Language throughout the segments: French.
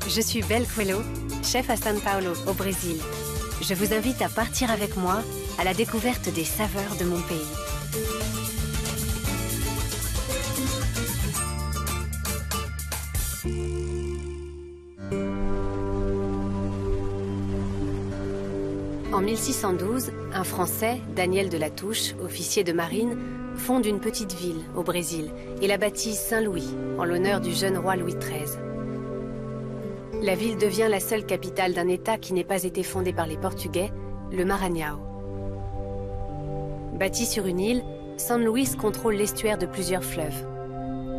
Je suis Belle Coelho, chef à São Paulo, au Brésil. Je vous invite à partir avec moi à la découverte des saveurs de mon pays. En 1612, un Français, Daniel de La Touche, officier de marine, fonde une petite ville au Brésil et la baptise Saint-Louis, en l'honneur du jeune roi Louis XIII. La ville devient la seule capitale d'un État qui n'ait pas été fondé par les Portugais, le Maranhão. Bâtie sur une île, San Luis contrôle l'estuaire de plusieurs fleuves.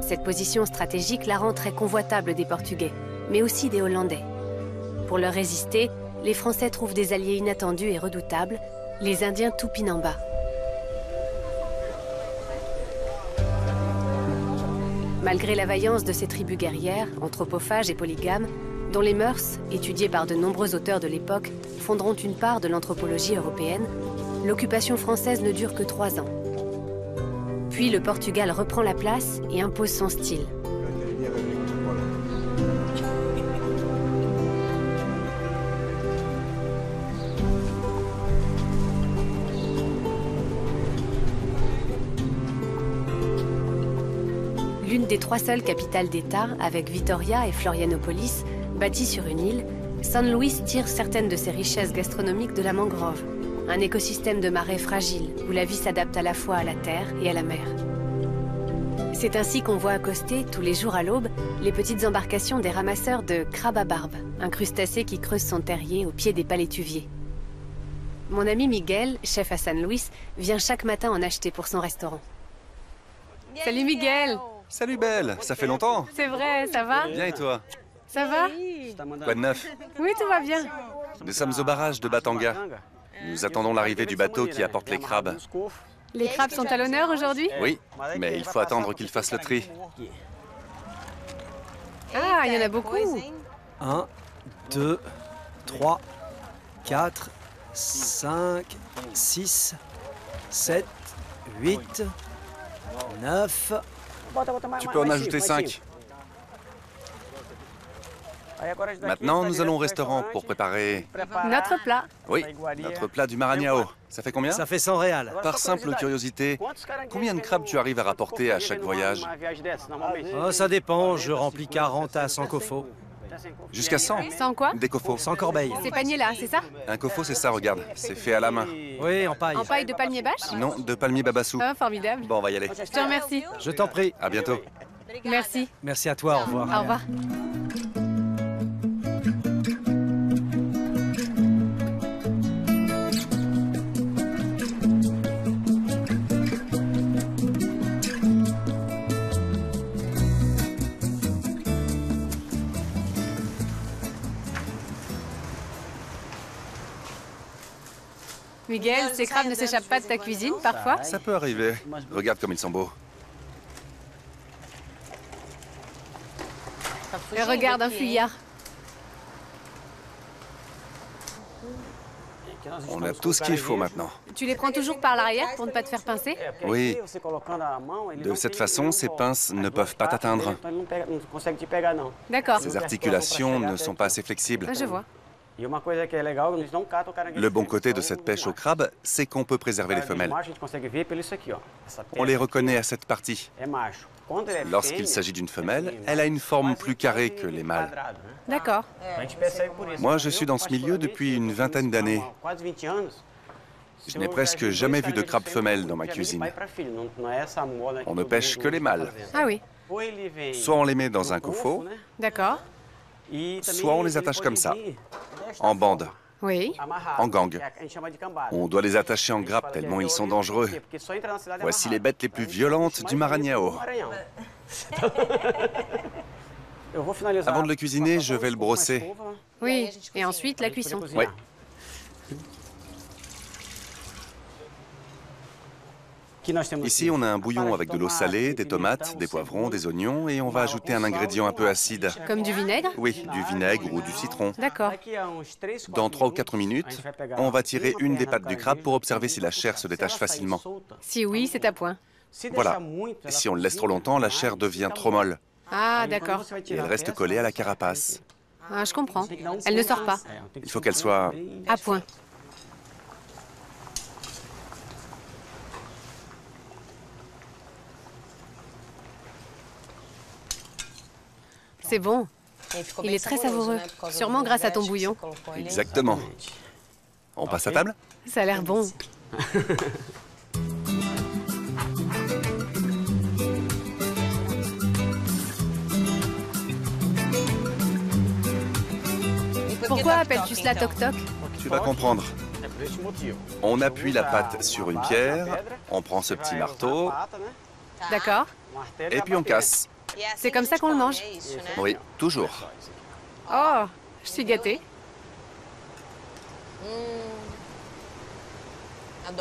Cette position stratégique la rend très convoitable des Portugais, mais aussi des Hollandais. Pour leur résister, les Français trouvent des alliés inattendus et redoutables, les Indiens Tupinamba. Malgré la vaillance de ces tribus guerrières, anthropophages et polygames, dont les mœurs, étudiées par de nombreux auteurs de l'époque, fonderont une part de l'anthropologie européenne, l'occupation française ne dure que 3 ans. Puis le Portugal reprend la place et impose son style. L'une des 3 seules capitales d'État, avec Vitoria et Florianopolis, bâtie sur une île, San Luis tire certaines de ses richesses gastronomiques de la mangrove, un écosystème de marais fragile où la vie s'adapte à la fois à la terre et à la mer. C'est ainsi qu'on voit accoster, tous les jours à l'aube, les petites embarcations des ramasseurs de crabes à barbe, un crustacé qui creuse son terrier au pied des palétuviers. Mon ami Miguel, chef à San Luis, vient chaque matin en acheter pour son restaurant. Salut Miguel! Salut Belle, ça fait longtemps. C'est vrai, ça va? Bien et toi? Ça va? Quoi de neuf? Oui, tout va bien. Nous sommes au barrage de Batanga. Nous attendons l'arrivée du bateau qui apporte les crabes. Les crabes sont à l'honneur aujourd'hui? Oui, mais il faut attendre qu'ils fassent le tri. Ah, il y en a beaucoup. 1, 2, 3, 4, 5, 6, 7, 8, 9... Tu peux en ajouter 5. Maintenant, nous allons au restaurant pour préparer... Notre plat. Oui, notre plat du Maranhão. Ça fait combien? Ça fait 100 réals. Par simple curiosité, combien de crabes tu arrives à rapporter à chaque voyage? Oh, ça dépend, je remplis 40 à 100 kofos. Jusqu'à 100? Sans quoi? Des kofos. 100 corbeilles. Ces paniers-là, c'est ça? Un kofo, c'est ça, regarde. C'est fait à la main. Oui, en paille. En paille de palmier bâche? Non, de palmier babassou. Ah, formidable. Bon, on va y aller. Je te remercie. Je t'en prie. À bientôt. Merci. Merci à toi, au revoir. Au revoir. Miguel, ces crabes ne s'échappent pas de ta cuisine, parfois? Ça peut arriver. Regarde comme ils sont beaux. Et regarde un fuyard. On a tout ce qu'il faut maintenant. Tu les prends toujours par l'arrière pour ne pas te faire pincer? Oui. De cette façon, ces pinces ne peuvent pas t'atteindre. D'accord. Ces articulations ne sont pas assez flexibles. Ah, je vois. Le bon côté de cette pêche au crabe, c'est qu'on peut préserver les femelles. On les reconnaît à cette partie. Lorsqu'il s'agit d'une femelle, elle a une forme plus carrée que les mâles. D'accord. Moi, je suis dans ce milieu depuis une vingtaine d'années. Je n'ai presque jamais vu de crabe femelle dans ma cuisine. On ne pêche que les mâles. Ah oui. Soit on les met dans un kofo, D'accord. soit on les attache comme ça, en bande, Oui. en gang. On doit les attacher en grappe tellement ils sont dangereux. Voici les bêtes les plus violentes du Maranhão. Avant de le cuisiner, je vais le brosser. Oui. Et ensuite, la cuisson. Oui. Ici, on a un bouillon avec de l'eau salée, des tomates, des poivrons, des oignons et on va ajouter un ingrédient un peu acide. Comme du vinaigre? Oui, du vinaigre ou du citron. D'accord. Dans 3 ou 4 minutes, on va tirer une des pattes du crabe pour observer si la chair se détache facilement. Si oui, c'est à point. Voilà. Et si on le laisse trop longtemps, la chair devient trop molle Ah, d'accord. et elle reste collée à la carapace. Ah, je comprends. Elle ne sort pas. Il faut qu'elle soit... À point. C'est bon. Il est très savoureux. Sûrement grâce à ton bouillon. Exactement. On passe à table? Ça a l'air bon. Pourquoi appelles-tu cela toc-toc? Tu vas comprendre. On appuie la pâte sur une pierre, on prend ce petit marteau, D'accord. et puis on casse. C'est comme ça qu'on le mange? Oui, toujours. Oh, je suis gâtée.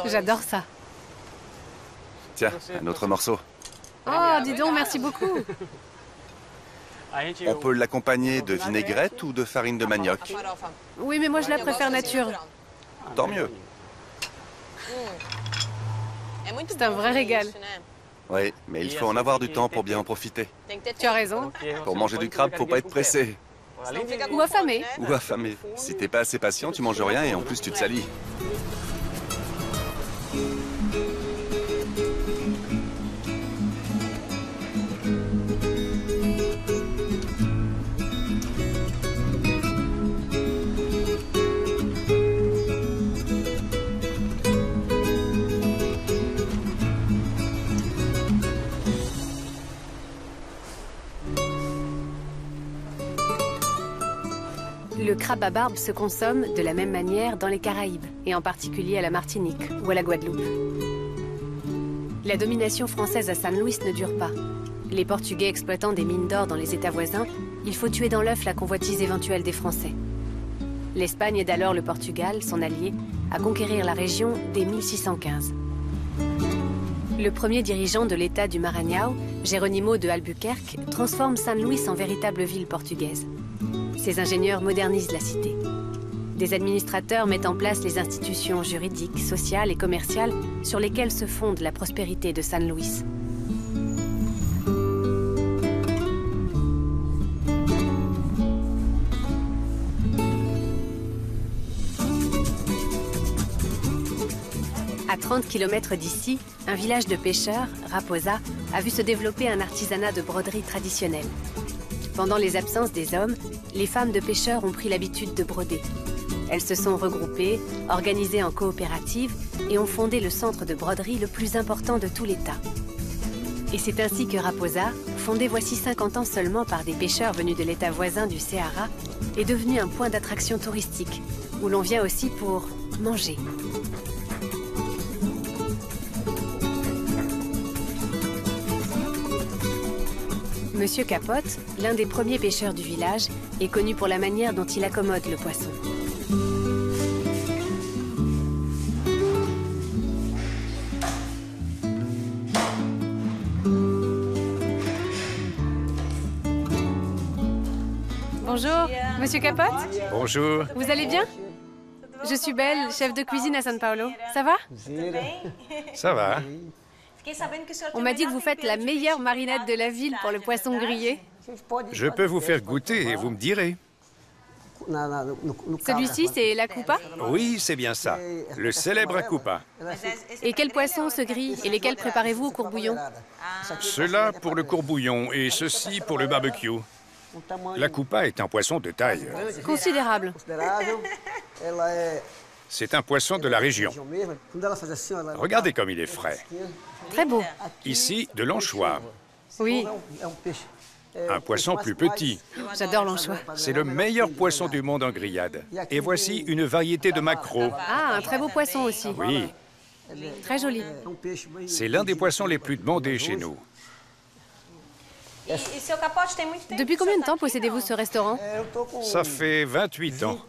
J'adore ça. Tiens, un autre morceau. Oh, dis donc, merci beaucoup. On peut l'accompagner de vinaigrette ou de farine de manioc. Oui, mais moi je la préfère nature. Tant mieux. C'est un vrai régal. Oui, mais il faut en avoir du temps pour bien en profiter. Tu as raison. Pour manger du crabe, faut pas être pressé. Ou affamé. Ou affamé. Si t'es pas assez patient, tu manges rien et en plus tu te salis. Le crabe à barbe se consomme de la même manière dans les Caraïbes, et en particulier à la Martinique ou à la Guadeloupe. La domination française à San Luis ne dure pas. Les Portugais exploitant des mines d'or dans les États voisins, il faut tuer dans l'œuf la convoitise éventuelle des Français. L'Espagne aide alors le Portugal, son allié, à conquérir la région dès 1615. Le premier dirigeant de l'État du Maranhão, Jerónimo de Albuquerque, transforme San Luis en véritable ville portugaise. Ses ingénieurs modernisent la cité. Des administrateurs mettent en place les institutions juridiques, sociales et commerciales sur lesquelles se fonde la prospérité de San Luis. À 30 km d'ici, un village de pêcheurs, Raposa, a vu se développer un artisanat de broderie traditionnel. Pendant les absences des hommes, les femmes de pêcheurs ont pris l'habitude de broder. Elles se sont regroupées, organisées en coopératives et ont fondé le centre de broderie le plus important de tout l'État. Et c'est ainsi que Raposa, fondé voici 50 ans seulement par des pêcheurs venus de l'État voisin du Ceará, est devenu un point d'attraction touristique, où l'on vient aussi pour manger. Monsieur Capote, l'un des premiers pêcheurs du village, est connu pour la manière dont il accommode le poisson. Bonjour, Monsieur Capote. Bonjour. Vous allez bien? Je suis Belle, chef de cuisine à São Paulo. Ça va? Ça va. On m'a dit que vous faites la meilleure marinade de la ville pour le poisson grillé. Je peux vous faire goûter et vous me direz. Celui-ci, c'est la coupa? Oui, c'est bien ça. Le célèbre coupa. Et quel poisson se grille et lesquels préparez-vous au courbouillon? Cela pour le courbouillon et ceci pour le barbecue. La coupa est un poisson de taille. Considérable. C'est un poisson de la région. Regardez comme il est frais. Très beau. Ici, de l'anchois. Oui, Un poisson plus petit. j'adore l'anchois. C'est le meilleur poisson du monde en grillade. Et voici une variété de maquereaux. Ah, un très beau poisson aussi. Oui, Très joli. c'est l'un des poissons les plus demandés chez nous. Depuis combien de temps possédez-vous ce restaurant? Ça fait 28 ans.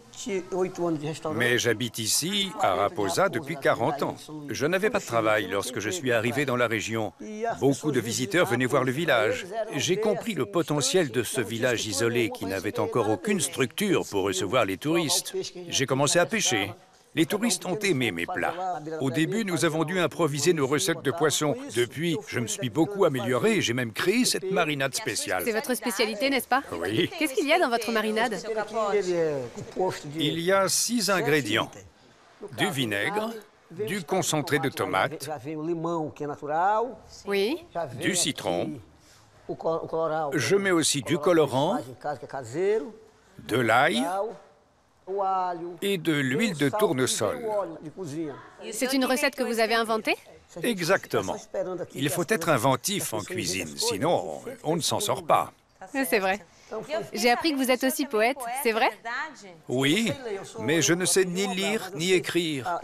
Mais j'habite ici, à Raposa, depuis 40 ans. Je n'avais pas de travail lorsque je suis arrivé dans la région. Beaucoup de visiteurs venaient voir le village. J'ai compris le potentiel de ce village isolé qui n'avait encore aucune structure pour recevoir les touristes. J'ai commencé à pêcher. Les touristes ont aimé mes plats. Au début, nous avons dû improviser nos recettes de poisson. Depuis, je me suis beaucoup amélioré et j'ai même créé cette marinade spéciale. C'est votre spécialité, n'est-ce pas? Oui. Qu'est-ce qu'il y a dans votre marinade? Il y a 6 ingrédients. Du vinaigre, du concentré de tomate, Oui. du citron. Je mets aussi du colorant, de l'ail et de l'huile de tournesol. C'est une recette que vous avez inventée? Exactement. Il faut être inventif en cuisine, sinon on ne s'en sort pas. C'est vrai. J'ai appris que vous êtes aussi poète, c'est vrai? Oui, mais je ne sais ni lire ni écrire.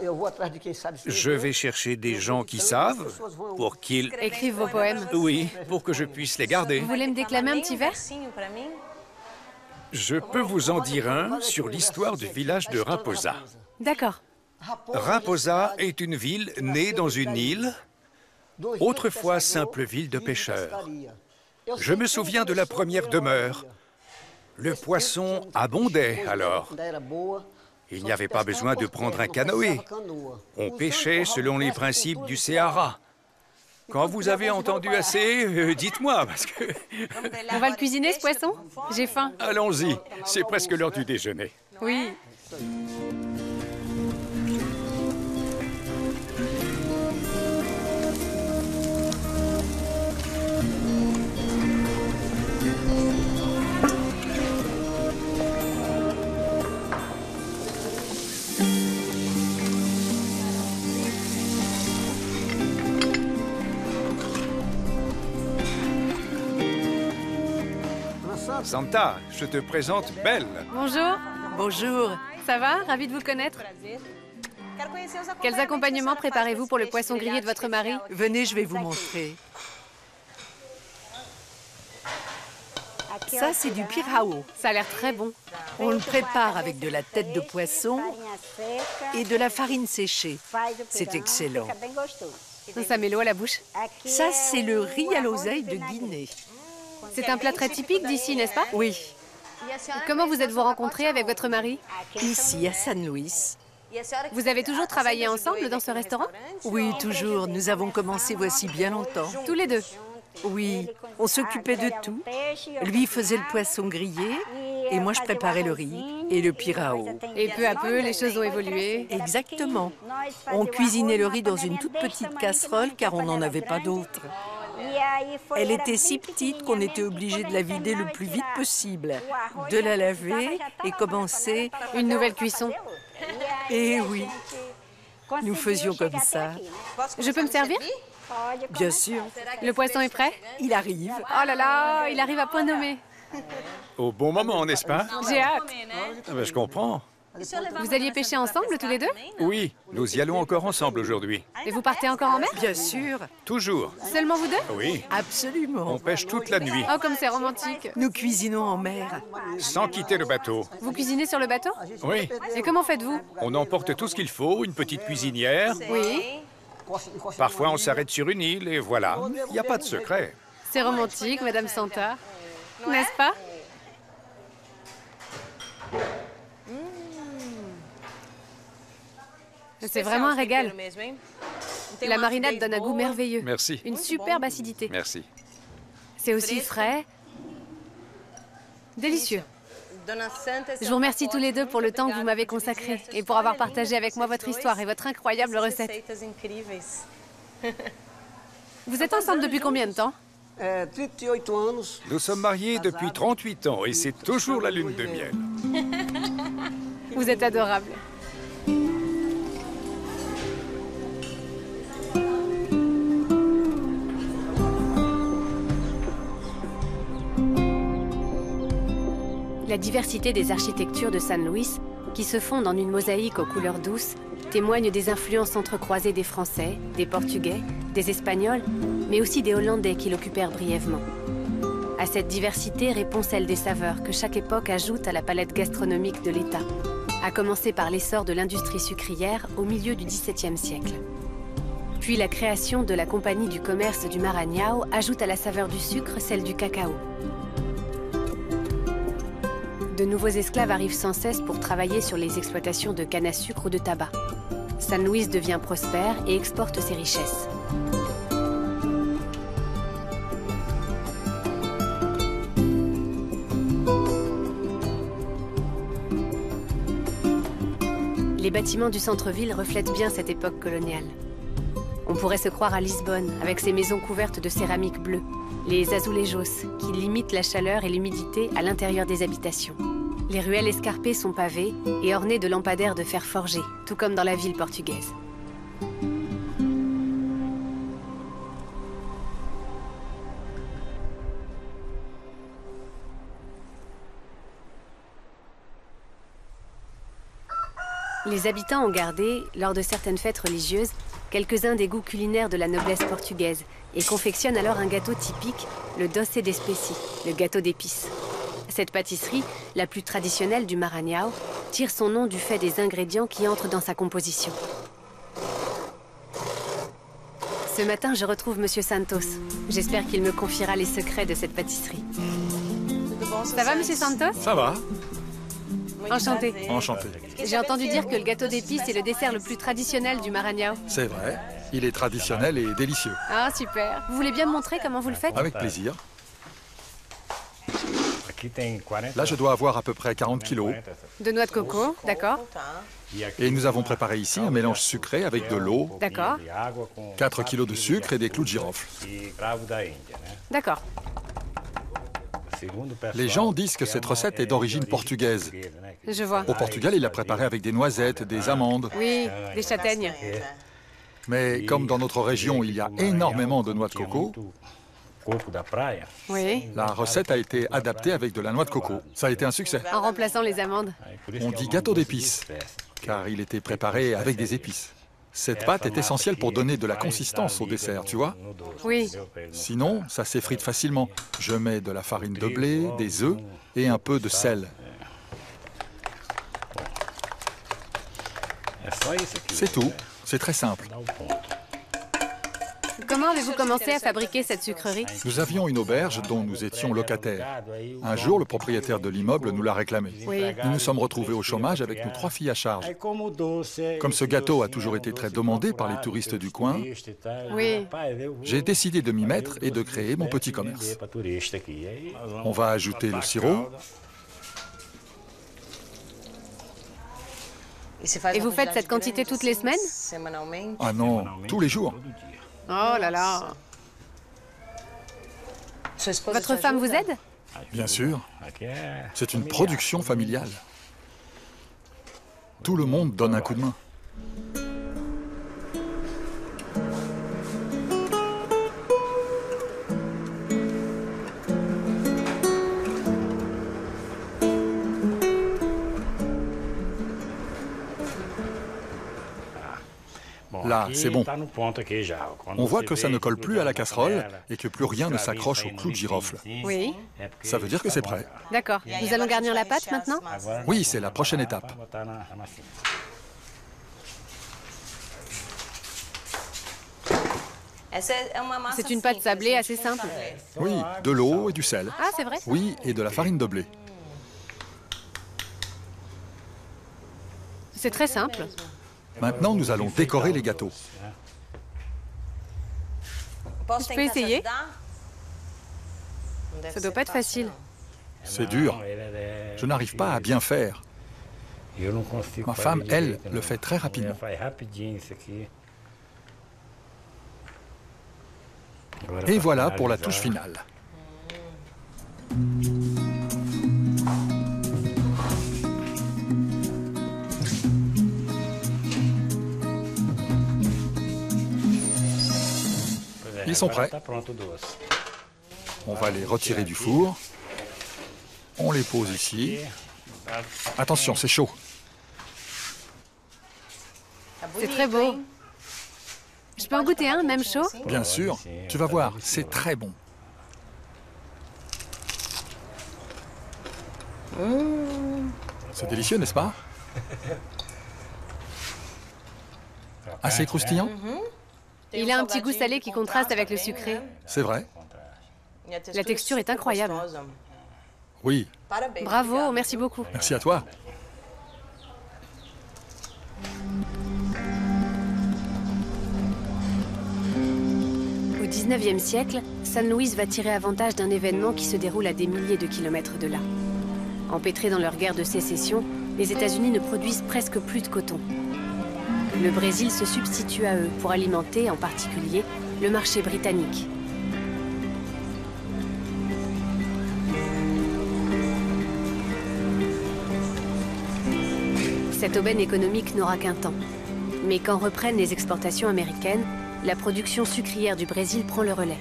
Je vais chercher des gens qui savent pour qu'ils... Écrivent vos poèmes. Oui, pour que je puisse les garder. Vous voulez me déclamer un petit vers? Je peux vous en dire un sur l'histoire du village de Raposa. D'accord. Raposa est une ville née dans une île, autrefois simple ville de pêcheurs. Je me souviens de la première demeure. Le poisson abondait alors. Il n'y avait pas besoin de prendre un canoë. On pêchait selon les principes du Ceará. Quand vous avez entendu assez, dites-moi, parce que... On va le cuisiner, ce poisson? J'ai faim. Allons-y, c'est presque l'heure du déjeuner. Oui. Santa, je te présente Belle. Bonjour. Bonjour. Ça va? Ravi de vous connaître. Quels accompagnements préparez-vous pour le poisson grillé de votre mari? Venez, je vais vous montrer. Ça, c'est du pirao. Ça a l'air très bon. On le prépare avec de la tête de poisson et de la farine séchée. C'est excellent. Ça met l'eau à la bouche. Ça, c'est le riz à l'oseille de Guinée. C'est un plat très typique d'ici, n'est-ce pas? Oui, Comment vous êtes-vous rencontrés avec votre mari? ici à San Luis. Vous avez toujours travaillé ensemble dans ce restaurant? Oui, toujours. Nous avons commencé voici bien longtemps. Tous les deux? Oui, on s'occupait de tout. Lui faisait le poisson grillé et moi je préparais le riz et le pirao. Et peu à peu, les choses ont évolué. Exactement. On cuisinait le riz dans une toute petite casserole car on n'en avait pas d'autre. Elle était si petite qu'on était obligé de la vider le plus vite possible, de la laver et commencer Une nouvelle cuisson. Et oui, nous faisions comme ça. Je peux me servir? Bien sûr, Le poisson est prêt? il arrive. Oh là là, il arrive à point nommé. Au bon moment, n'est-ce pas? J'ai hâte. Ah ben, je comprends. Vous alliez pêcher ensemble tous les deux? Oui, nous y allons encore ensemble aujourd'hui. Et vous partez encore en mer? Bien sûr, Toujours. Seulement vous deux? Oui, absolument. on pêche toute la nuit, Oh, comme c'est romantique. Nous cuisinons en mer. sans quitter le bateau. Vous cuisinez sur le bateau? Oui, Et comment faites-vous? on emporte tout ce qu'il faut, une petite cuisinière. Oui, Parfois, on s'arrête sur une île et voilà. Il n'y a pas de secret. c'est romantique, Madame Santa. N'est-ce pas? C'est vraiment un régal. La marinade donne un goût merveilleux. Merci. Une superbe acidité. Merci. C'est aussi frais. Délicieux. Je vous remercie tous les deux pour le temps que vous m'avez consacré et pour avoir partagé avec moi votre histoire et votre incroyable recette. Vous êtes ensemble depuis combien de temps? Nous sommes mariés depuis 38 ans et c'est toujours la lune de miel. Vous êtes adorable. La diversité des architectures de San Luis, qui se fondent en une mosaïque aux couleurs douces, témoigne des influences entrecroisées des Français, des Portugais, des Espagnols, mais aussi des Hollandais qui l'occupèrent brièvement. À cette diversité répond celle des saveurs que chaque époque ajoute à la palette gastronomique de l'État, à commencer par l'essor de l'industrie sucrière au milieu du XVIIe siècle. Puis la création de la Compagnie du commerce du Maranhão ajoute à la saveur du sucre celle du cacao. De nouveaux esclaves arrivent sans cesse pour travailler sur les exploitations de canne à sucre ou de tabac. San Luis devient prospère et exporte ses richesses. Les bâtiments du centre-ville reflètent bien cette époque coloniale. On pourrait se croire à Lisbonne, avec ses maisons couvertes de céramique bleue, les azulejos, qui limitent la chaleur et l'humidité à l'intérieur des habitations. Les ruelles escarpées sont pavées et ornées de lampadaires de fer forgé, tout comme dans la ville portugaise. Les habitants ont gardé, lors de certaines fêtes religieuses, quelques-uns des goûts culinaires de la noblesse portugaise et confectionnent alors un gâteau typique, le doce d'espécie, le gâteau d'épices. Cette pâtisserie, la plus traditionnelle du Maranhão, tire son nom du fait des ingrédients qui entrent dans sa composition. Ce matin, je retrouve Monsieur Santos. J'espère qu'il me confiera les secrets de cette pâtisserie. Ça va, Monsieur Santos? Ça va. Enchanté. Enchanté. J'ai entendu dire que le gâteau d'épices est le dessert le plus traditionnel du Maranhão. C'est vrai. Il est traditionnel et délicieux. Ah, super. Vous voulez bien me montrer comment vous le faites? Avec plaisir. Là, je dois avoir à peu près 40 kilos. De noix de coco, d'accord. Et nous avons préparé ici un mélange sucré avec de l'eau, D'accord. 4 kilos de sucre et des clous de girofle. D'accord. Les gens disent que cette recette est d'origine portugaise. Je vois. Au Portugal, il l'a préparée avec des noisettes, des amandes. Oui, des châtaignes. Mais comme dans notre région, il y a énormément de noix de coco, Oui. la recette a été adaptée avec de la noix de coco. Ça a été un succès. En remplaçant les amandes. On dit gâteau d'épices, car il était préparé avec des épices. Cette pâte est essentielle pour donner de la consistance au dessert, tu vois? Oui. Sinon, ça s'effrite facilement. Je mets de la farine de blé, des œufs et un peu de sel. C'est tout. C'est très simple. Comment avez-vous commencé à fabriquer cette sucrerie? Nous avions une auberge dont nous étions locataires. Un jour, le propriétaire de l'immeuble nous l'a réclamé. Oui. Nous nous sommes retrouvés au chômage avec nos 3 filles à charge. Comme ce gâteau a toujours été très demandé par les touristes du coin, Oui. j'ai décidé de m'y mettre et de créer mon petit commerce. On va ajouter le sirop. Et vous faites cette quantité toutes les semaines? Ah non, tous les jours. Oh là là. Votre femme vous aide? Bien sûr. C'est une production familiale. Tout le monde donne un coup de main. Là, c'est bon. On voit que ça ne colle plus à la casserole et que plus rien ne s'accroche au clou de girofle. Oui. Ça veut dire que c'est prêt. D'accord. Nous allons garnir la pâte maintenant? Oui, c'est la prochaine étape. C'est une pâte sablée assez simple. Oui, de l'eau et du sel. Ah, c'est vrai? Oui, et de la farine de blé. C'est très simple. Maintenant, nous allons décorer les gâteaux. Je peux essayer? Ça doit pas être facile. C'est dur. Je n'arrive pas à bien faire. Ma femme, elle, le fait très rapidement. Et voilà pour la touche finale. Ils sont prêts. On va les retirer du four. On les pose ici. Attention, c'est chaud. C'est très beau. Je peux en goûter un, même chaud? Bien sûr. Tu vas voir, c'est très bon. C'est délicieux, n'est-ce pas? Assez croustillant? Il a un petit goût salé qui contraste avec le sucré. C'est vrai. La texture est incroyable. Oui, Bravo, merci beaucoup. merci à toi. Au XIXe siècle, San Luis va tirer avantage d'un événement qui se déroule à des milliers de kilomètres de là. Empêtrés dans leur guerre de sécession, les États-Unis ne produisent presque plus de coton. Le Brésil se substitue à eux pour alimenter, en particulier, le marché britannique. Cette aubaine économique n'aura qu'un temps. Mais quand reprennent les exportations américaines, la production sucrière du Brésil prend le relais.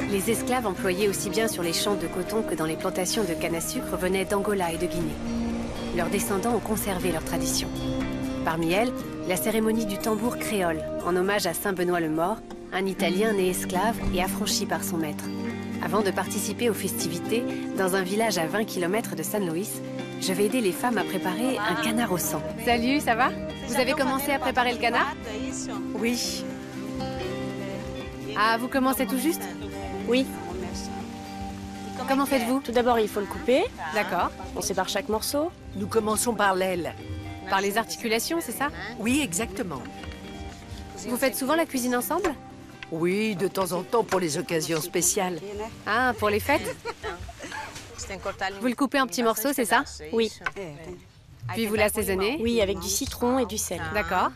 Les esclaves employés aussi bien sur les champs de coton que dans les plantations de canne à sucre venaient d'Angola et de Guinée. Leurs descendants ont conservé leur tradition. Parmi elles, la cérémonie du tambour créole, en hommage à Saint Benoît le Mort, un Italien né esclave et affranchi par son maître. Avant de participer aux festivités, dans un village à 20 km de San Luis, je vais aider les femmes à préparer un canard au sang. Salut, ça va? Vous avez commencé à préparer le canard? Oui. Ah, vous commencez tout juste? Oui. Comment faites-vous? Tout d'abord, il faut le couper. D'accord. On sépare chaque morceau. Nous commençons par l'aile. Par les articulations, c'est ça? Oui, exactement. Vous faites souvent la cuisine ensemble? Oui, de temps en temps pour les occasions spéciales. Ah, pour les fêtes? Vous le coupez en petits morceaux, c'est ça? Oui. Puis vous l'assaisonnez? Oui, avec du citron et du sel. D'accord.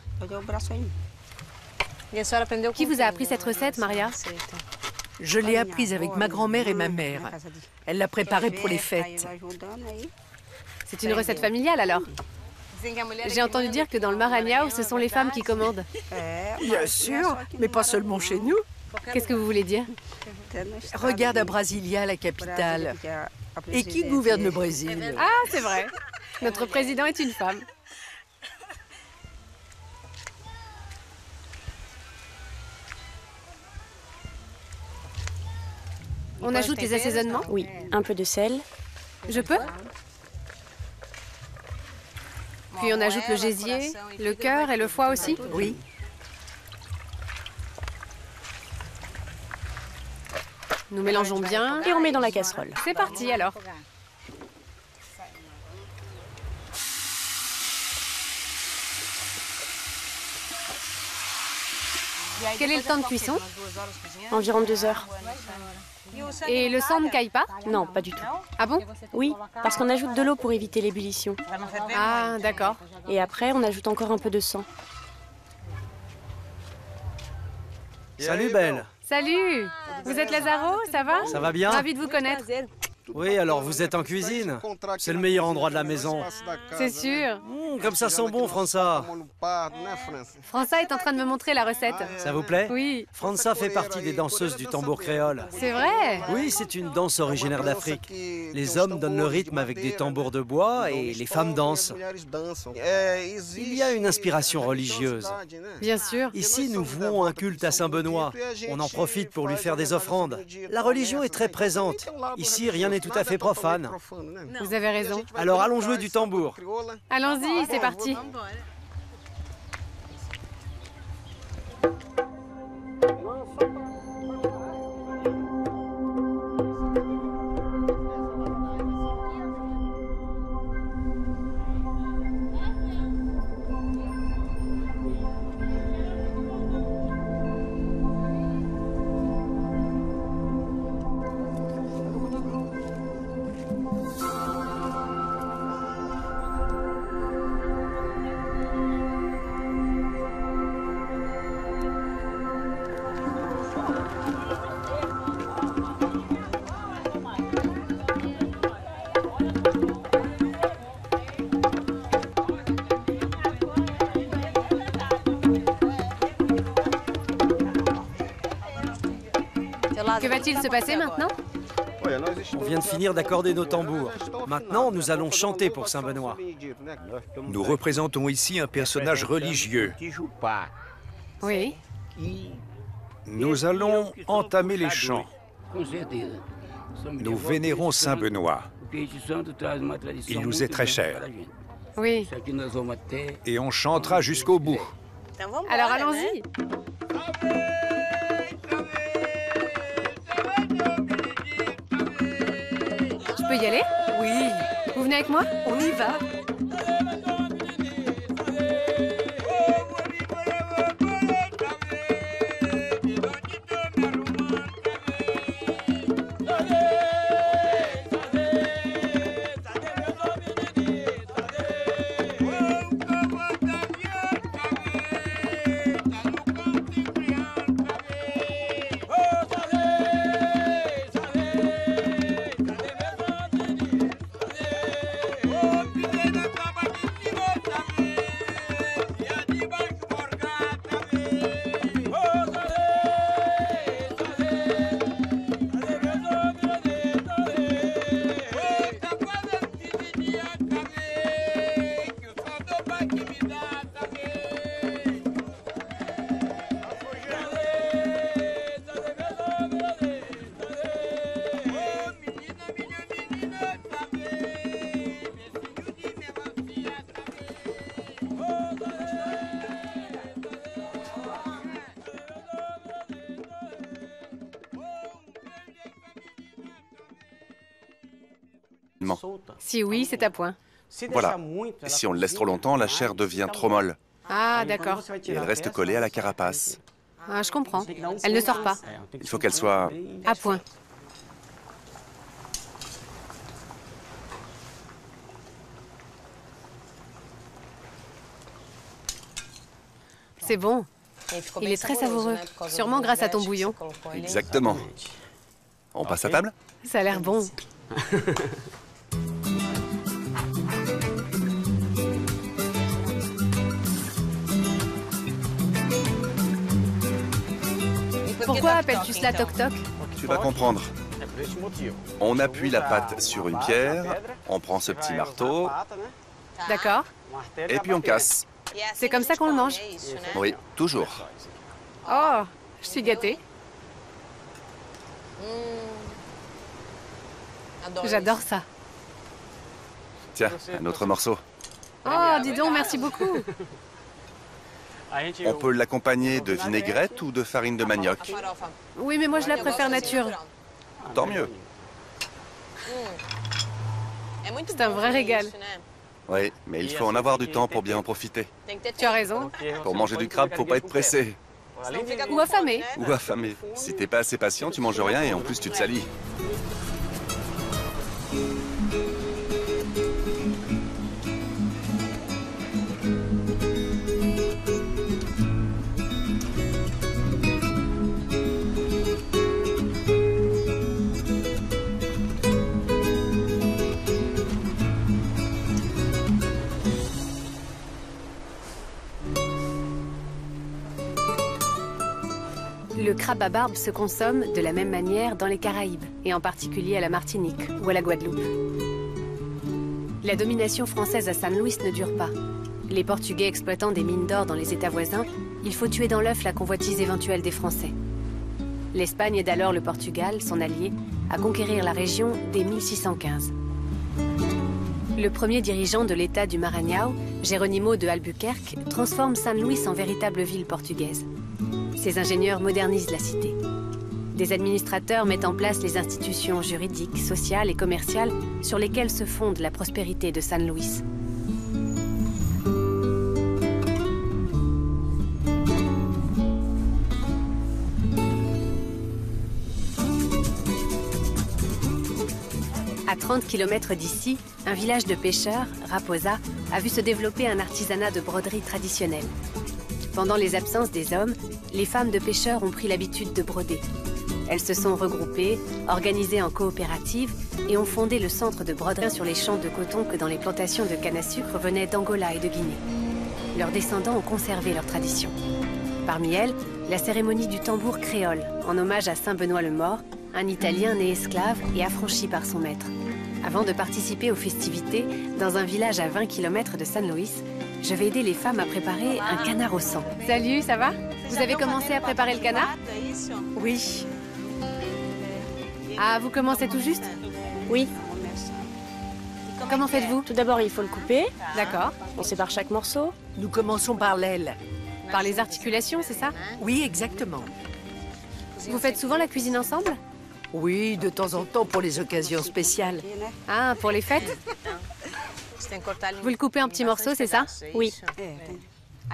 Qui vous a appris cette recette, Maria? Je l'ai apprise avec ma grand-mère et ma mère. Elle l'a préparée pour les fêtes. C'est une recette familiale, alors? J'ai entendu dire que dans le Maranhão, ce sont les femmes qui commandent. Bien sûr, mais pas seulement chez nous. Qu'est-ce que vous voulez dire? Regarde à Brasilia, la capitale. Et qui gouverne le Brésil? Ah, c'est vrai. Notre président est une femme. On ajoute les assaisonnements? Oui, un peu de sel. Je peux? Puis on ajoute le gésier, le cœur et le foie aussi? Oui. Nous mélangeons bien. Et on met dans la casserole. C'est parti alors. Quel est le temps de cuisson? Environ 2 heures. Et le sang ne caille pas? Non, pas du tout. Ah bon? Oui, parce qu'on ajoute de l'eau pour éviter l'ébullition. Ah, d'accord. Et après, on ajoute encore un peu de sang. Salut, Belle. Salut! Vous êtes Lazaro, ça va? Ça va bien? Ravi de vous connaître. Oui, alors vous êtes en cuisine. C'est le meilleur endroit de la maison. C'est sûr. Comme ça sent bon, França. França est en train de me montrer la recette. Ça vous plaît? Oui. França fait partie des danseuses du tambour créole. C'est vrai? Oui, c'est une danse originaire d'Afrique. Les hommes donnent le rythme avec des tambours de bois et les femmes dansent. Il y a une inspiration religieuse. Bien sûr. Ici, nous vouons un culte à Saint Benoît. On en profite pour lui faire des offrandes. La religion est très présente. Ici, rien n'est tout à fait profane. Vous avez raison. Alors allons jouer du tambour. Allons-y, c'est parti. Que va-t-il se passer maintenant? On vient de finir d'accorder nos tambours. Maintenant, nous allons chanter pour Saint Benoît. Nous représentons ici un personnage religieux. Oui. Nous allons entamer les chants. Nous vénérons Saint Benoît. Il nous est très cher. Oui. Et on chantera jusqu'au bout. Alors allons-y. Je peux y aller? Oui, Vous venez avec moi? on y va. Si oui, c'est à point. Voilà. Si on le laisse trop longtemps, la chair devient trop molle. Ah, d'accord. Et elle reste collée à la carapace. Ah, je comprends. Elle ne sort pas. Il faut qu'elle soit... À point. C'est bon. Il est très savoureux. Sûrement grâce à ton bouillon. Exactement. On passe à table? Ça a l'air bon. Pourquoi appelles-tu cela toc-toc? Tu vas comprendre. On appuie la pâte sur une pierre, on prend ce petit marteau, D'accord. et puis on casse. C'est comme ça qu'on le mange? Oui, toujours. Oh, je suis gâtée. J'adore ça. Tiens, un autre morceau. Oh, dis donc, merci beaucoup. On peut l'accompagner de vinaigrette ou de farine de manioc. Oui, mais moi je la préfère nature. Tant mieux. C'est un vrai régal. Oui, mais il faut en avoir du temps pour bien en profiter. Tu as raison. Pour manger du crabe, faut pas être pressé. Ou affamé. Ou affamé. Si t'es pas assez patient, tu manges rien et en plus tu te salis. Le crabe à barbe se consomme de la même manière dans les Caraïbes, et en particulier à la Martinique ou à la Guadeloupe. La domination française à San Luis ne dure pas. Les Portugais exploitant des mines d'or dans les États voisins, il faut tuer dans l'œuf la convoitise éventuelle des Français. L'Espagne aide alors le Portugal, son allié, à conquérir la région dès 1615. Le premier dirigeant de l'État du Maranhão, Jerónimo de Albuquerque, transforme San Luis en véritable ville portugaise. Ses ingénieurs modernisent la cité. Des administrateurs mettent en place les institutions juridiques, sociales et commerciales sur lesquelles se fonde la prospérité de San Luis. À 30 km d'ici, un village de pêcheurs, Raposa, a vu se développer un artisanat de broderie traditionnel. Pendant les absences des hommes, les femmes de pêcheurs ont pris l'habitude de broder. Elles se sont regroupées, organisées en coopératives et ont fondé le centre de broderie sur les champs de coton que dans les plantations de canne à sucre venaient d'Angola et de Guinée. Leurs descendants ont conservé leur tradition. Parmi elles, la cérémonie du tambour créole, en hommage à Saint Benoît le Mort, un Italien né esclave et affranchi par son maître. Avant de participer aux festivités, dans un village à 20 km de San Luis, je vais aider les femmes à préparer un canard au sang. Salut, ça va? Vous avez commencé à préparer le canard? Oui. Ah, vous commencez tout juste? Oui. Comment faites-vous? Tout d'abord, il faut le couper. D'accord. On sépare chaque morceau. Nous commençons par l'aile. Par les articulations, c'est ça? Oui, exactement. Vous faites souvent la cuisine ensemble? Oui, de temps en temps pour les occasions spéciales. Ah, pour les fêtes? Vous le coupez en petits morceaux, c'est ça? Oui.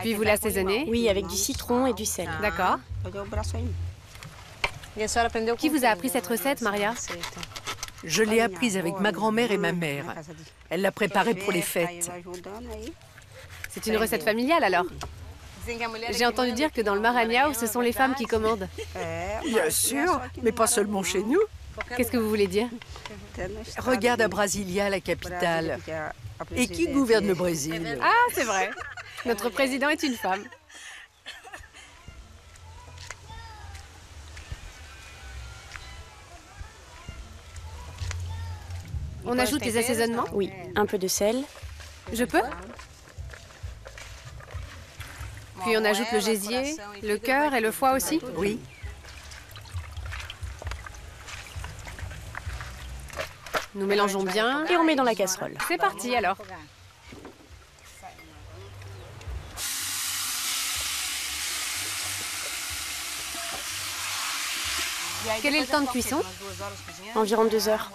Puis vous l'assaisonnez? Oui, avec du citron et du sel. D'accord. Qui vous a appris cette recette, Maria? Je l'ai apprise avec ma grand-mère et ma mère. Elle l'a préparée pour les fêtes. C'est une recette familiale, alors? J'ai entendu dire que dans le Maranhão, ce sont les femmes qui commandent. Bien sûr, mais pas seulement chez nous. Qu'est-ce que vous voulez dire? Regarde à Brasilia, la capitale. Et qui gouverne le Brésil? Ah, c'est vrai. Notre président est une femme. On ajoute les assaisonnements? Oui, un peu de sel. Je peux? Puis on ajoute le gésier, le cœur et le foie aussi? Oui. Nous mélangeons bien. Et on met dans la casserole. C'est parti, alors. Quel est le temps de cuisson? Environ 2 heures.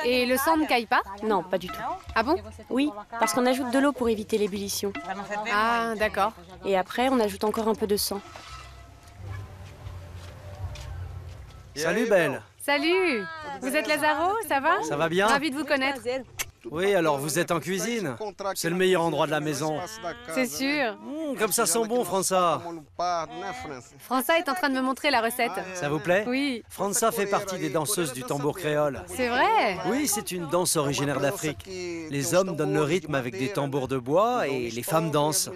Et le sang ne caille pas? Non, pas du tout. Ah bon? Oui, parce qu'on ajoute de l'eau pour éviter l'ébullition. Ah, d'accord. Et après, on ajoute encore un peu de sang. Salut, Belle. Salut! Vous êtes Lazaro, ça va? Ça va bien? Ravi de vous connaître. Oui, alors vous êtes en cuisine. C'est le meilleur endroit de la maison. C'est sûr. Comme ça sent bon, França. França est en train de me montrer la recette. Ça vous plaît? Oui. França fait partie des danseuses du tambour créole. C'est vrai? Oui, c'est une danse originaire d'Afrique. Les hommes donnent le rythme avec des tambours de bois et les femmes dansent.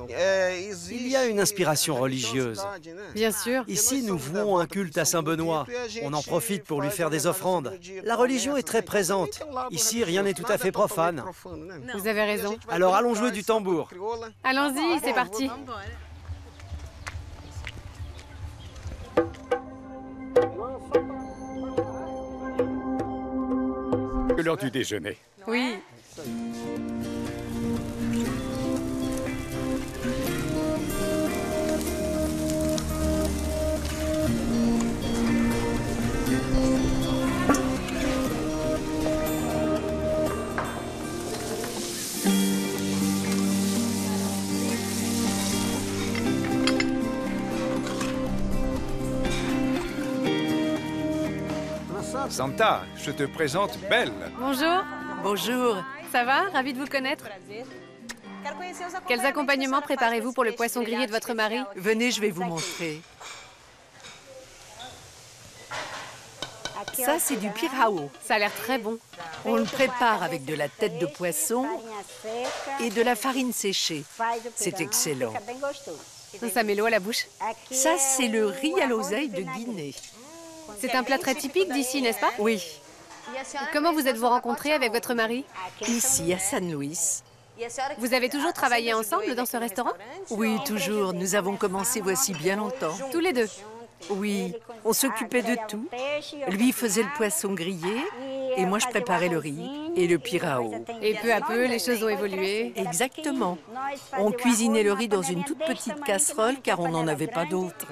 Il y a une inspiration religieuse. Bien sûr. Ici, nous vouons un culte à Saint-Benoît. On en profite pour lui faire des offrandes. La religion est très présente. Ici, rien n'est tout à fait profane. Vous avez raison. Alors allons jouer du tambour. Allons-y, c'est parti. L'heure du déjeuner. Oui. Santa, je te présente Belle. Bonjour. Bonjour. Ça va? Ravi de vous connaître. Quels accompagnements préparez-vous pour le poisson grillé de votre mari? Venez, je vais vous montrer. Ça, c'est du pirao. Ça a l'air très bon. On le prépare avec de la tête de poisson et de la farine séchée. C'est excellent. Ça met l'eau à la bouche. Ça, c'est le riz à l'oseille de Guinée. C'est un plat très typique d'ici, n'est-ce pas? Oui, Comment vous êtes-vous rencontrés avec votre mari? ici à San Luis. Vous avez toujours travaillé ensemble dans ce restaurant? Oui, toujours. Nous avons commencé voici bien longtemps. Tous les deux? Oui, on s'occupait de tout. Lui faisait le poisson grillé et moi je préparais le riz et le pirao. Et peu à peu, les choses ont évolué. Exactement. On cuisinait le riz dans une toute petite casserole car on n'en avait pas d'autre.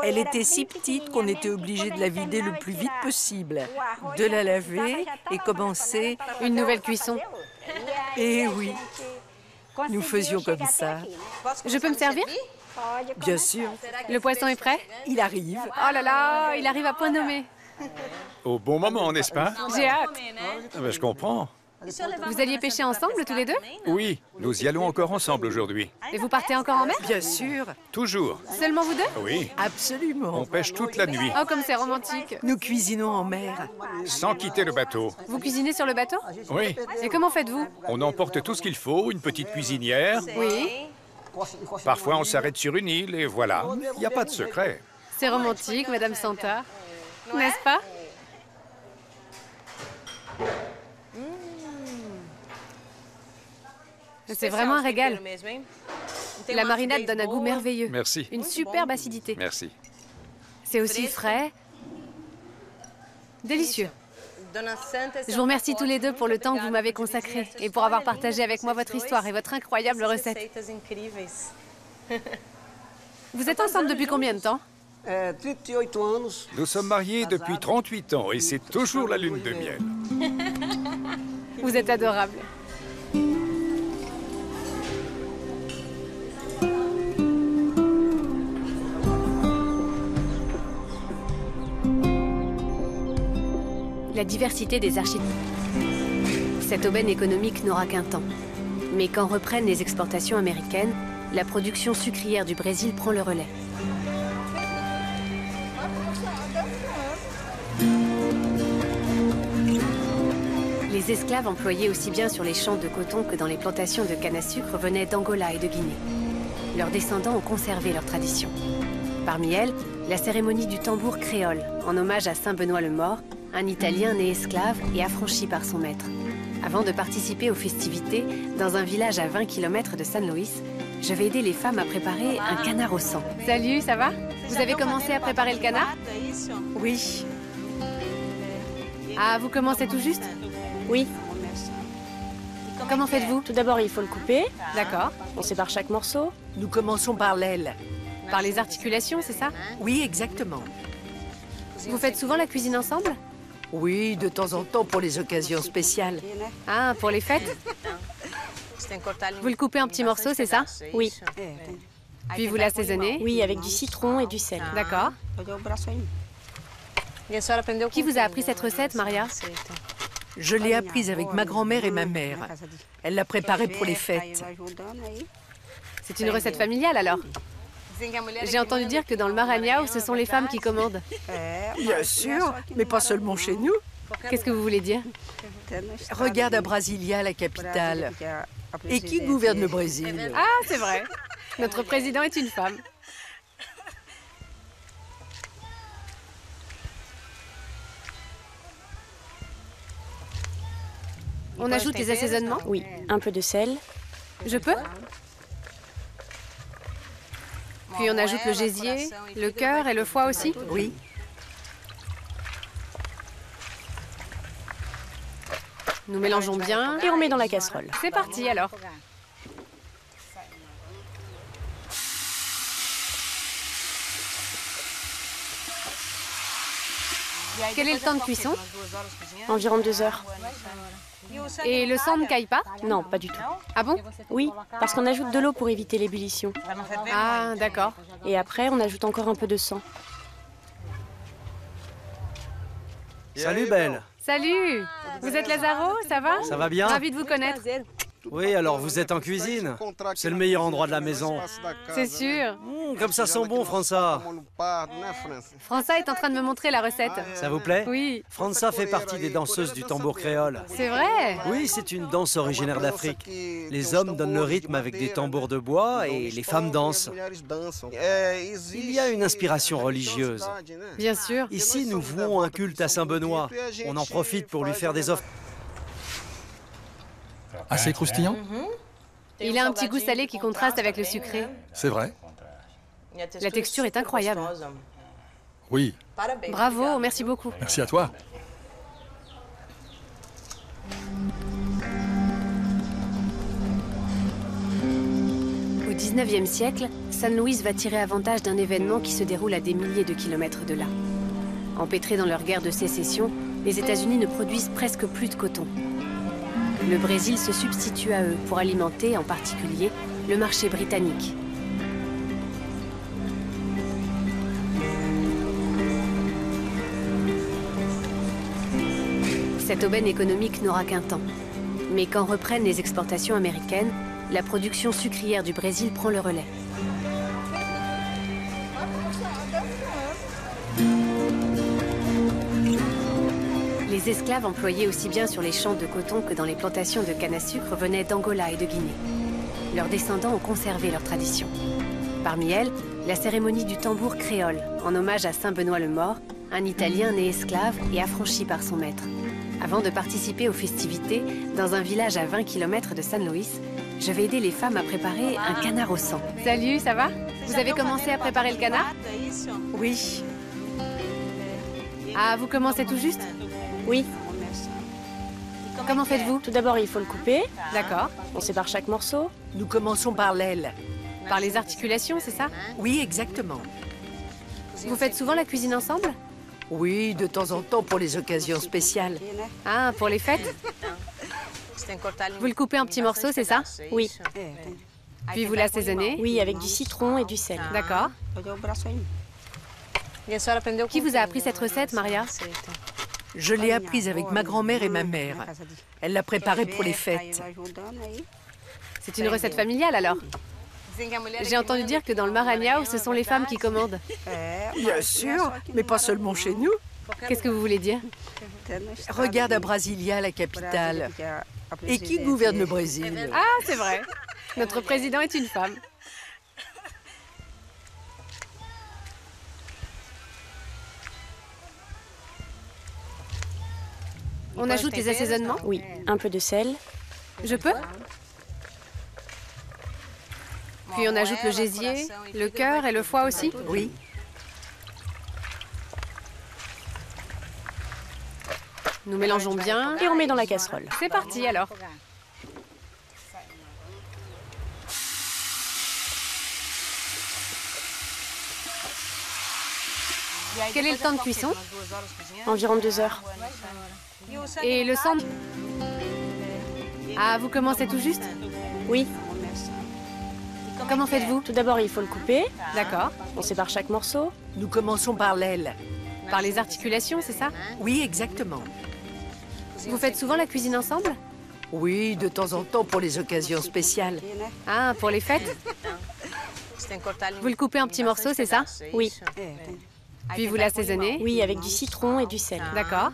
Elle était si petite qu'on était obligé de la vider le plus vite possible, de la laver et commencer Une nouvelle cuisson. Et oui, nous faisions comme ça. Je peux me servir? Bien sûr, Le poisson est prêt? il arrive. Oh là là, il arrive à point nommé. Au bon moment, n'est-ce pas? J'ai hâte. Ah ben, je comprends. Vous alliez pêcher ensemble tous les deux? Oui, nous y allons encore ensemble aujourd'hui. Et vous partez encore en mer? Bien sûr, Toujours. Seulement vous deux? Oui, absolument. on pêche toute la nuit, Oh, comme c'est romantique. Nous cuisinons en mer. sans quitter le bateau. Vous cuisinez sur le bateau? Oui, Et comment faites-vous? on emporte tout ce qu'il faut, une petite cuisinière. Oui, Parfois, on s'arrête sur une île et voilà. Il n'y a pas de secret. c'est romantique, Madame Santa. N'est-ce pas? C'est vraiment un régal. La marinade donne un goût merveilleux. Merci. Une superbe acidité. Merci. C'est aussi frais. Délicieux. Je vous remercie tous les deux pour le temps que vous m'avez consacré et pour avoir partagé avec moi votre histoire et votre incroyable recette. Vous êtes ensemble depuis combien de temps? Nous sommes mariés depuis 38 ans et c'est toujours la lune de miel. Vous êtes adorable. La diversité des architectes. Cette aubaine économique n'aura qu'un temps. Mais quand reprennent les exportations américaines, la production sucrière du Brésil prend le relais. Les esclaves employés aussi bien sur les champs de coton que dans les plantations de canne à sucre venaient d'Angola et de Guinée. Leurs descendants ont conservé leur tradition. Parmi elles, la cérémonie du tambour créole, en hommage à Saint Benoît le Mort, un Italien né esclave et affranchi par son maître. Avant de participer aux festivités, dans un village à 20 km de San Luis, je vais aider les femmes à préparer un canard au sang. Salut, ça va? Vous avez commencé à préparer le canard? Oui. Ah, vous commencez tout juste? Oui. Comment faites-vous? Tout d'abord, il faut le couper. D'accord. On sépare chaque morceau. Nous commençons par l'aile. Par les articulations, c'est ça? Oui, exactement. Vous faites souvent la cuisine ensemble? Oui, de temps en temps pour les occasions spéciales. Ah, pour les fêtes? Vous le coupez en petits morceaux, c'est ça? Oui. Puis vous l'assaisonnez? Oui, avec du citron et du sel. D'accord. Qui vous a appris cette recette, Maria? Je l'ai apprise avec ma grand-mère et ma mère. Elle l'a préparée pour les fêtes. C'est une recette familiale, alors? J'ai entendu dire que dans le Maranhão, ce sont les femmes qui commandent. Bien sûr, mais pas seulement chez nous. Qu'est-ce que vous voulez dire? Regarde à Brasilia, la capitale. Et qui gouverne le Brésil? Ah, c'est vrai. Notre président est une femme. On ajoute les assaisonnements? Oui, un peu de sel. Je peux? Puis on ajoute le gésier, le cœur et le foie aussi? Oui. Nous mélangeons bien. Et on met dans la casserole. C'est parti alors. Quel est le temps de cuisson? Environ 2 heures. Et le sang ne caille pas? Non, pas du tout. Ah bon? Oui, parce qu'on ajoute de l'eau pour éviter l'ébullition. Ah, d'accord. Et après, on ajoute encore un peu de sang. Salut, Belle. Salut! Vous êtes Lazaro, ça va? Ça va bien? Ravi de vous connaître. Oui, alors vous êtes en cuisine. C'est le meilleur endroit de la maison. C'est sûr. Comme ça sent bon, França. França est en train de me montrer la recette. Ça vous plaît? Oui. França fait partie des danseuses du tambour créole. C'est vrai? Oui, c'est une danse originaire d'Afrique. Les hommes donnent le rythme avec des tambours de bois et les femmes dansent. Il y a une inspiration religieuse. Bien sûr. Ici, nous vouons un culte à Saint Benoît. On en profite pour lui faire des offres. Assez croustillant? Il a un petit goût salé qui contraste avec le sucré. C'est vrai? La texture est incroyable. Oui, Bravo, merci beaucoup. merci à toi. Au XIXe siècle, San Luis va tirer avantage d'un événement qui se déroule à des milliers de kilomètres de là. Empêtrés dans leur guerre de sécession, les États-Unis ne produisent presque plus de coton. Le Brésil se substitue à eux pour alimenter, en particulier, le marché britannique. Cette aubaine économique n'aura qu'un temps. Mais quand reprennent les exportations américaines, la production sucrière du Brésil prend le relais. Les esclaves employés aussi bien sur les champs de coton que dans les plantations de canne à sucre venaient d'Angola et de Guinée. Leurs descendants ont conservé leur tradition. Parmi elles, la cérémonie du tambour créole, en hommage à Saint Benoît le Mort, un Italien né esclave et affranchi par son maître. Avant de participer aux festivités, dans un village à 20 km de San Luis, je vais aider les femmes à préparer un canard au sang. Salut, ça va? Vous avez commencé à préparer le canard? Oui. Ah, vous commencez tout juste? Oui. Comment faites-vous? Tout d'abord, il faut le couper. D'accord. On sépare chaque morceau. Nous commençons par l'aile. Par les articulations, c'est ça? Oui, exactement. Vous faites souvent la cuisine ensemble? Oui, de temps en temps pour les occasions spéciales. Ah, pour les fêtes? Vous le coupez en petits morceaux, c'est ça? Oui. Puis vous l'assaisonnez? Oui, avec du citron et du sel. D'accord. Qui vous a appris cette recette, Maria? Je l'ai apprise avec ma grand-mère et ma mère. Elle l'a préparée pour les fêtes. C'est une recette familiale, alors? J'ai entendu dire que dans le Maranhão, ce sont les femmes qui commandent. Bien sûr, mais pas seulement chez nous. Qu'est-ce que vous voulez dire? Regarde à Brasilia, la capitale. Et qui gouverne le Brésil? Ah, c'est vrai. Notre président est une femme. On ajoute les assaisonnements? Oui, un peu de sel. Je peux? Puis on ajoute le gésier, le cœur et le foie aussi? Oui. Nous mélangeons bien. Et on met dans la casserole. C'est parti, alors. Quel est le temps de cuisson? Environ 2 heures. Et le sang? Ah, vous commencez tout juste? Oui. Comment faites-vous? Tout d'abord, il faut le couper. D'accord. On sépare chaque morceau. Nous commençons par l'aile. Par les articulations, c'est ça? Oui, exactement. Vous faites souvent la cuisine ensemble? Oui, de temps en temps pour les occasions spéciales. Ah, pour les fêtes? Vous le coupez en petits morceaux, c'est ça? Oui. Puis vous l'assaisonnez? Oui, avec du citron et du sel. D'accord.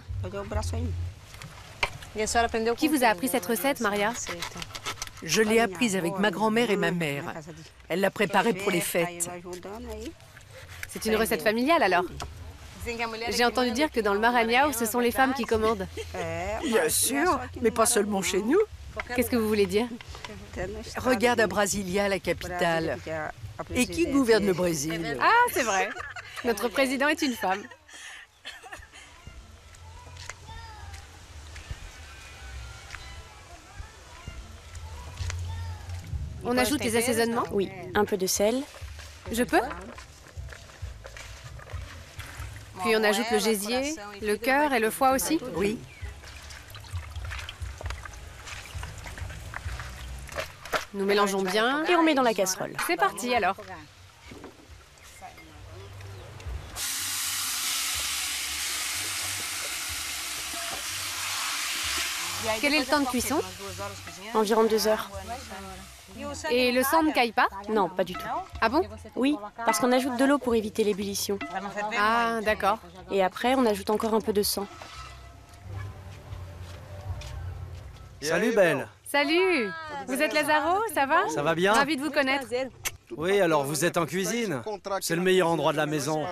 Qui vous a appris cette recette, Maria? Je l'ai apprise avec ma grand-mère et ma mère. Elle l'a préparée pour les fêtes. C'est une recette familiale, alors? J'ai entendu dire que dans le Maranhão, ce sont les femmes qui commandent. Bien sûr, mais pas seulement chez nous. Qu'est-ce que vous voulez dire? Regarde à Brasilia, la capitale. Et qui gouverne le Brésil? Ah, c'est vrai. Notre président est une femme. On ajoute les assaisonnements? Oui, un peu de sel. Je peux? Puis on ajoute le gésier, le cœur et le foie aussi? Oui. Nous mélangeons bien. Et on met dans la casserole. C'est parti, alors. Quel est le temps de cuisson? Environ 2 heures. Et le sang ne caille pas? Non, pas du tout. Ah bon? Oui, parce qu'on ajoute de l'eau pour éviter l'ébullition. Ah, d'accord. Et après, on ajoute encore un peu de sang. Salut, Belle. Salut! Vous êtes Lazaro, ça va? Ça va bien? Ravi de vous connaître. Oui, alors vous êtes en cuisine. C'est le meilleur endroit de la maison.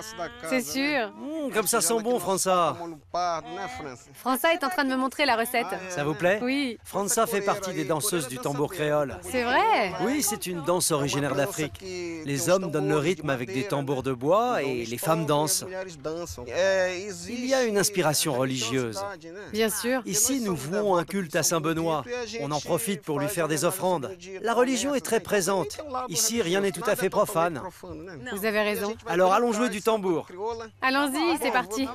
C'est sûr. Comme ça sent bon, França. França est en train de me montrer la recette. Ça vous plaît? Oui. França fait partie des danseuses du tambour créole. C'est vrai? Oui, c'est une danse originaire d'Afrique. Les hommes donnent le rythme avec des tambours de bois et les femmes dansent. Il y a une inspiration religieuse. Bien sûr. Ici, nous vouons un culte à Saint-Benoît. On en profite pour lui faire des offrandes. La religion est très présente. Ici, rien n'est tout à fait profane. Vous avez raison. Alors allons jouer du tambour. Allons-y, c'est parti.